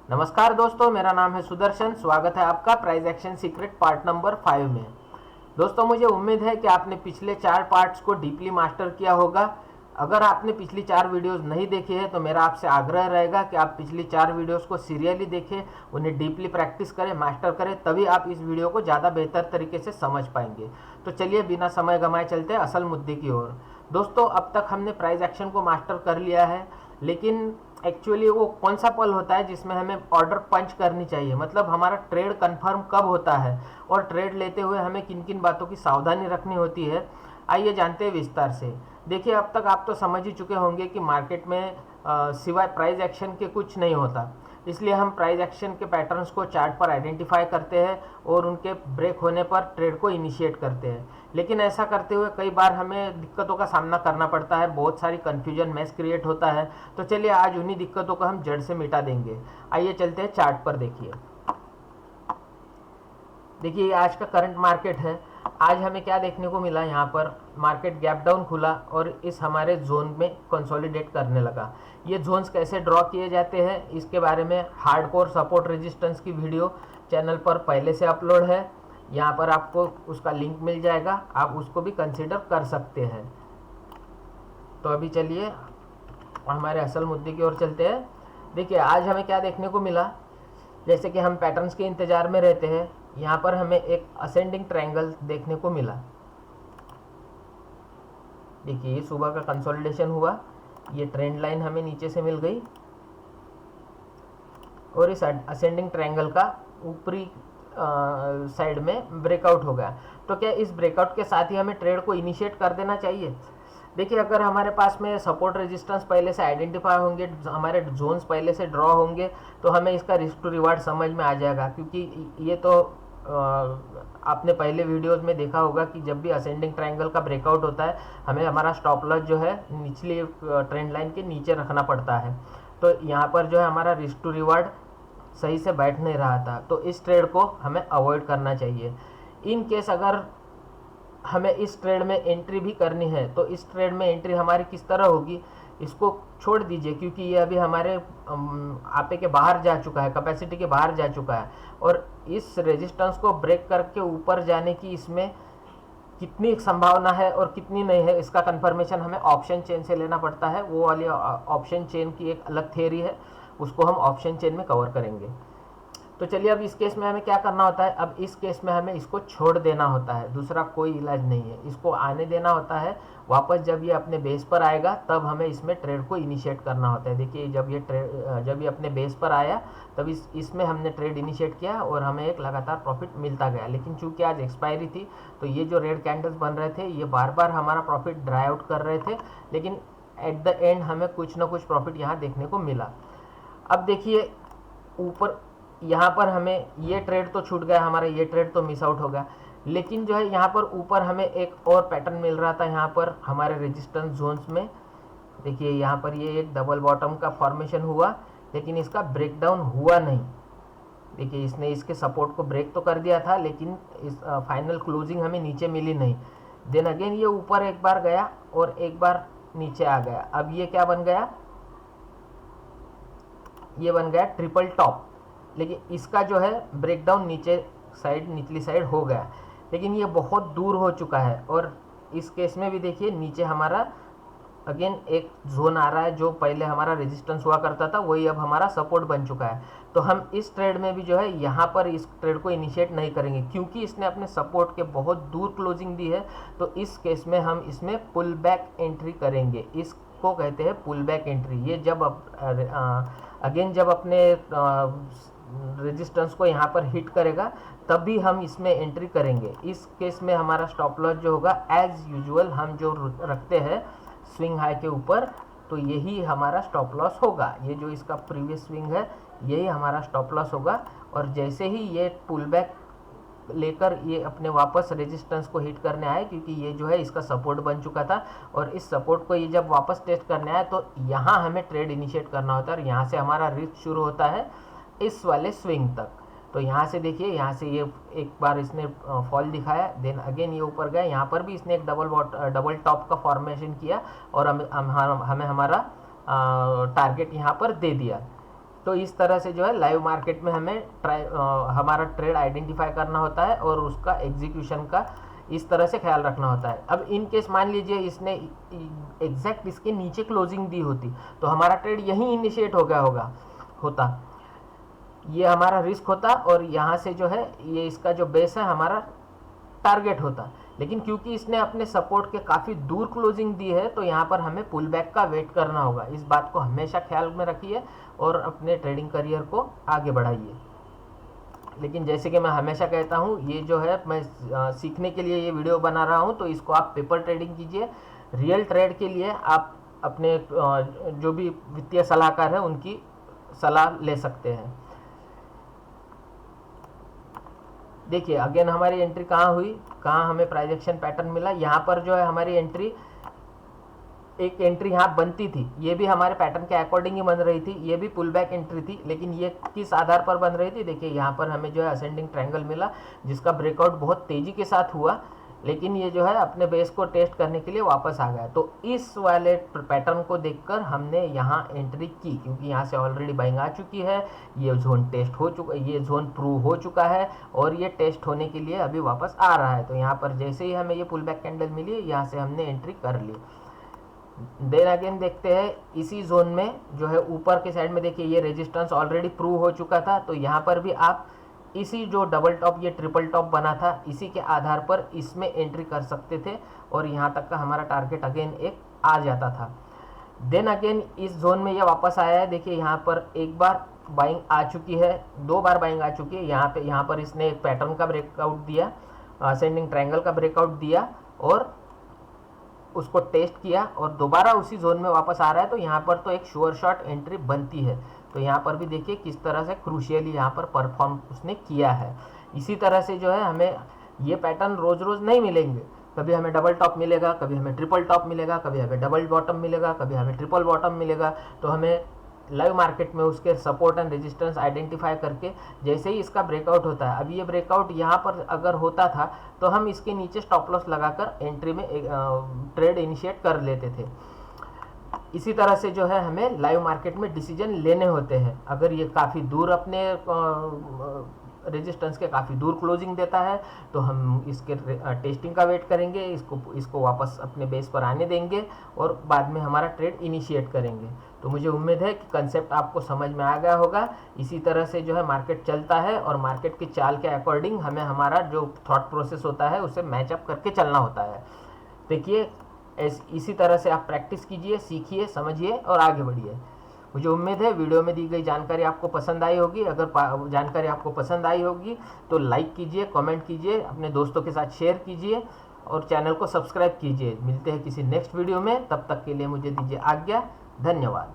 नमस्कार दोस्तों, मेरा नाम है सुदर्शन। स्वागत है आपका price action secret part number 5 में। दोस्तों, मुझे उम्मीद है कि आपने पिछले 4 पार्ट्स को डीपली मास्टर किया होगा। अगर आपने पिछली 4 वीडियोस नहीं देखी है तो मेरा आपसे आग्रह रहेगा कि आप पिछली 4 वीडियोस को सीरियली देखें, उन्हें डीपली प्रैक्टिस करें, मास्टर करें, तभी आप इस वीडियो को ज़्यादा बेहतर तरीके से समझ पाएंगे। तो चलिए बिना समय गंवाए चलते हैं असल मुद्दे की ओर। दोस्तों, अब तक हमने प्राइस एक्शन को मास्टर कर लिया है, लेकिन एक्चुअली वो कौन सा पल होता है जिसमें हमें ऑर्डर पंच करनी चाहिए, मतलब हमारा ट्रेड कंफर्म कब होता है और ट्रेड लेते हुए हमें किन किन बातों की सावधानी रखनी होती है, आइए जानते हैं विस्तार से। देखिए, अब तक आप तो समझ ही चुके होंगे कि मार्केट में सिवाय प्राइस एक्शन के कुछ नहीं होता। इसलिए हम प्राइस एक्शन के पैटर्न्स को चार्ट पर आइडेंटिफाई करते हैं और उनके ब्रेक होने पर ट्रेड को इनिशिएट करते हैं। लेकिन ऐसा करते हुए कई बार हमें दिक्कतों का सामना करना पड़ता है, बहुत सारी कन्फ्यूजन मैस क्रिएट होता है। तो चलिए आज उन्हीं दिक्कतों को हम जड़ से मिटा देंगे। आइए चलते हैं चार्ट पर। देखिए आज का करंट मार्केट है। आज हमें क्या देखने को मिला, यहाँ पर मार्केट गैप डाउन खुला और इस हमारे जोन में कंसोलिडेट करने लगा। ये जोन्स कैसे ड्रॉ किए जाते हैं इसके बारे में हार्डकोर सपोर्ट रेजिस्टेंस की वीडियो चैनल पर पहले से अपलोड है। यहाँ पर आपको उसका लिंक मिल जाएगा, आप उसको भी कंसिडर कर सकते हैं। तो अभी चलिए हमारे असल मुद्दे की ओर चलते हैं। देखिए आज हमें क्या देखने को मिला, जैसे कि हम पैटर्न्स के इंतजार में रहते हैं। यहाँ पर हमें एक असेंडिंग ट्रायंगल देखने को मिला। देखिए सुबह का कंसोलिडेशन हुआ, ये ट्रेंड लाइन हमें नीचे से मिल गई और इस असेंडिंग ट्रायंगल का ऊपरी साइड में ब्रेकआउट हो गया। तो क्या इस ब्रेकआउट के साथ ही हमें ट्रेड को इनिशिएट कर देना चाहिए? देखिए अगर हमारे पास में सपोर्ट रेजिस्टेंस पहले से आइडेंटिफाई होंगे, हमारे जोन्स पहले से ड्रॉ होंगे, तो हमें इसका रिस्क टू रिवार्ड समझ में आ जाएगा। क्योंकि ये तो आपने पहले वीडियोस में देखा होगा कि जब भी असेंडिंग ट्रायंगल का ब्रेकआउट होता है हमें हमारा स्टॉप लॉस जो है निचली ट्रेंड लाइन के नीचे रखना पड़ता है। तो यहाँ पर जो है हमारा रिस्क टू रिवार्ड सही से बैठ नहीं रहा था, तो इस ट्रेड को हमें अवॉइड करना चाहिए। इन केस अगर हमें इस ट्रेड में एंट्री भी करनी है तो इस ट्रेड में एंट्री हमारी किस तरह होगी, इसको छोड़ दीजिए, क्योंकि ये अभी हमारे आपे के बाहर जा चुका है, कैपेसिटी के बाहर जा चुका है। और इस रेजिस्टेंस को ब्रेक करके ऊपर जाने की इसमें कितनी संभावना है और कितनी नहीं है, इसका कंफर्मेशन हमें ऑप्शन चेन से लेना पड़ता है। वो वाली ऑप्शन चेन की एक अलग थियरी है, उसको हम ऑप्शन चेन में कवर करेंगे। तो चलिए अब इस केस में हमें क्या करना होता है, अब इस केस में हमें इसको छोड़ देना होता है, दूसरा कोई इलाज नहीं है। इसको आने देना होता है वापस, जब ये अपने बेस पर आएगा तब हमें इसमें ट्रेड को इनिशिएट करना होता है। देखिए जब ये अपने बेस पर आया तब इसमें हमने ट्रेड इनिशिएट किया और हमें एक लगातार प्रॉफिट मिलता गया। लेकिन चूंकि आज एक्सपायरी थी तो ये जो रेड कैंडल्स बन रहे थे ये बार बार हमारा प्रॉफिट ड्राई आउट कर रहे थे, लेकिन एट द एंड हमें कुछ ना कुछ प्रॉफिट यहाँ देखने को मिला। अब देखिए ऊपर यहाँ पर हमें ये ट्रेड तो छूट गया, हमारा ये ट्रेड तो मिस आउट हो गया, लेकिन जो है यहाँ पर ऊपर हमें एक और पैटर्न मिल रहा था। यहाँ पर हमारे रेजिस्टेंस जोन्स में देखिए यहाँ पर ये एक डबल बॉटम का फॉर्मेशन हुआ, लेकिन इसका ब्रेक डाउन हुआ नहीं। देखिए इसने इसके सपोर्ट को ब्रेक तो कर दिया था, लेकिन इस फाइनल क्लोजिंग हमें नीचे मिली नहीं। देन अगेन ये ऊपर एक बार गया और एक बार नीचे आ गया। अब ये क्या बन गया, ये बन गया ट्रिपल टॉप, लेकिन इसका जो है ब्रेकडाउन नीचे साइड निचली साइड हो गया, लेकिन ये बहुत दूर हो चुका है। और इस केस में भी देखिए नीचे हमारा अगेन एक जोन आ रहा है, जो पहले हमारा रेजिस्टेंस हुआ करता था वही अब हमारा सपोर्ट बन चुका है। तो हम इस ट्रेड में भी जो है यहाँ पर इस ट्रेड को इनिशिएट नहीं करेंगे, क्योंकि इसने अपने सपोर्ट के बहुत दूर क्लोजिंग दी है। तो इस केस में हम इसमें पुल बैक एंट्री करेंगे, इसको कहते हैं पुल बैक एंट्री। ये जब अगेन जब अपने रेजिस्टेंस को यहाँ पर हिट करेगा तब भी हम इसमें एंट्री करेंगे। इस केस में हमारा स्टॉप लॉस जो होगा एज यूजुअल हम जो रखते हैं स्विंग हाई के ऊपर, तो यही हमारा स्टॉप लॉस होगा। ये जो इसका प्रीवियस स्विंग है यही हमारा स्टॉप लॉस होगा। और जैसे ही ये पुल बैक लेकर ये अपने वापस रेजिस्टेंस को हिट करने आए, क्योंकि ये जो है इसका सपोर्ट बन चुका था, और इस सपोर्ट को ये जब वापस टेस्ट करने आए तो यहाँ हमें ट्रेड इनिशिएट करना होता है। और यहाँ से हमारा रिस्क शुरू होता है इस वाले स्विंग तक। तो यहाँ से देखिए, यहाँ से ये एक बार इसने फॉल दिखाया, देन अगेन ये ऊपर गया, यहाँ पर भी इसने एक डबल टॉप का फॉर्मेशन किया और हमें हमारा टारगेट यहाँ पर दे दिया। तो इस तरह से जो है लाइव मार्केट में हमें हमारा ट्रेड आइडेंटिफाई करना होता है और उसका एग्जीक्यूशन का इस तरह से ख्याल रखना होता है। अब इन केस मान लीजिए इसने एग्जैक्ट इसके नीचे क्लोजिंग दी होती तो हमारा ट्रेड यहीं इनिशिएट हो गया होता, ये हमारा रिस्क होता और यहाँ से जो है ये इसका जो बेस है हमारा टारगेट होता। लेकिन क्योंकि इसने अपने सपोर्ट के काफ़ी दूर क्लोजिंग दी है तो यहाँ पर हमें पुल बैक का वेट करना होगा। इस बात को हमेशा ख्याल में रखिए और अपने ट्रेडिंग करियर को आगे बढ़ाइए। लेकिन जैसे कि मैं हमेशा कहता हूँ, ये जो है मैं सीखने के लिए ये वीडियो बना रहा हूँ, तो इसको आप पेपर ट्रेडिंग कीजिए। रियल ट्रेड के लिए आप अपने जो भी वित्तीय सलाहकार हैं उनकी सलाह ले सकते हैं। देखिए अगेन हमारी एंट्री कहाँ हुई, कहाँ हमें प्राइस एक्शन पैटर्न मिला। यहाँ पर जो है हमारी एंट्री, एक एंट्री यहाँ बनती थी, ये भी हमारे पैटर्न के अकॉर्डिंग ही बन रही थी, ये भी पुल बैक एंट्री थी, लेकिन ये किस आधार पर बन रही थी। देखिए यहाँ पर हमें जो है असेंडिंग ट्रायंगल मिला जिसका ब्रेकआउट बहुत तेजी के साथ हुआ, लेकिन ये जो है अपने बेस को टेस्ट करने के लिए वापस आ गया। तो इस वाले पैटर्न को देखकर हमने यहाँ एंट्री की, क्योंकि यहाँ से ऑलरेडी बाइंग आ चुकी है, ये जोन टेस्ट हो चुका, ये जोन प्रूव हो चुका है और ये टेस्ट होने के लिए अभी वापस आ रहा है। तो यहाँ पर जैसे ही हमें ये पुल बैक कैंडल मिली, यहाँ से हमने एंट्री कर ली। देन अगेन देखते हैं इसी जोन में जो है ऊपर के साइड में, देखिए ये रेजिस्टेंस ऑलरेडी प्रूव हो चुका था, तो यहाँ पर भी आप इसी जो डबल टॉप ये ट्रिपल टॉप बना था इसी के आधार पर इसमें एंट्री कर सकते थे और यहाँ तक का हमारा टारगेट अगेन एक आ जाता था। देन अगेन इस जोन में ये वापस आया है। देखिए यहाँ पर एक बार बाइंग आ चुकी है, 2 बार बाइंग आ चुकी है। यहाँ पर इसने एक पैटर्न का ब्रेकआउट दिया, असेंडिंग ट्रायंगल का ब्रेकआउट दिया और उसको टेस्ट किया और दोबारा उसी जोन में वापस आ रहा है। तो यहाँ पर तो एक श्योर शॉट एंट्री बनती है। तो यहाँ पर भी देखिए किस तरह से क्रूशियली यहाँ पर परफॉर्म उसने किया है। इसी तरह से जो है हमें ये पैटर्न रोज रोज नहीं मिलेंगे, कभी हमें डबल टॉप मिलेगा, कभी हमें ट्रिपल टॉप मिलेगा, कभी हमें डबल बॉटम मिलेगा, कभी हमें ट्रिपल बॉटम मिलेगा। तो हमें लाइव मार्केट में उसके सपोर्ट एंड रेजिस्टेंस आइडेंटिफाई करके जैसे ही इसका ब्रेकआउट होता है, अब ये ब्रेकआउट यहाँ पर अगर होता था तो हम इसके नीचे स्टॉप लॉस लगाकर एंट्री में ट्रेड इनिशिएट कर लेते थे। इसी तरह से जो है हमें लाइव मार्केट में डिसीजन लेने होते हैं। अगर ये काफ़ी दूर अपने रेजिस्टेंस के काफ़ी दूर क्लोजिंग देता है तो हम इसके टेस्टिंग का वेट करेंगे, इसको वापस अपने बेस पर आने देंगे और बाद में हमारा ट्रेड इनिशिएट करेंगे। तो मुझे उम्मीद है कि कंसेप्ट आपको समझ में आ गया होगा। इसी तरह से जो है मार्केट चलता है और मार्केट की चाल के अकॉर्डिंग हमें हमारा जो थॉट प्रोसेस होता है उसे मैचअप करके चलना होता है। देखिए इसी तरह से आप प्रैक्टिस कीजिए, सीखिए, समझिए और आगे बढ़िए। मुझे उम्मीद है वीडियो में दी गई जानकारी आपको पसंद आई होगी। अगर जानकारी आपको पसंद आई होगी तो लाइक कीजिए, कमेंट कीजिए, अपने दोस्तों के साथ शेयर कीजिए और चैनल को सब्सक्राइब कीजिए। मिलते हैं किसी नेक्स्ट वीडियो में, तब तक के लिए मुझे दीजिए आज्ञा। धन्यवाद।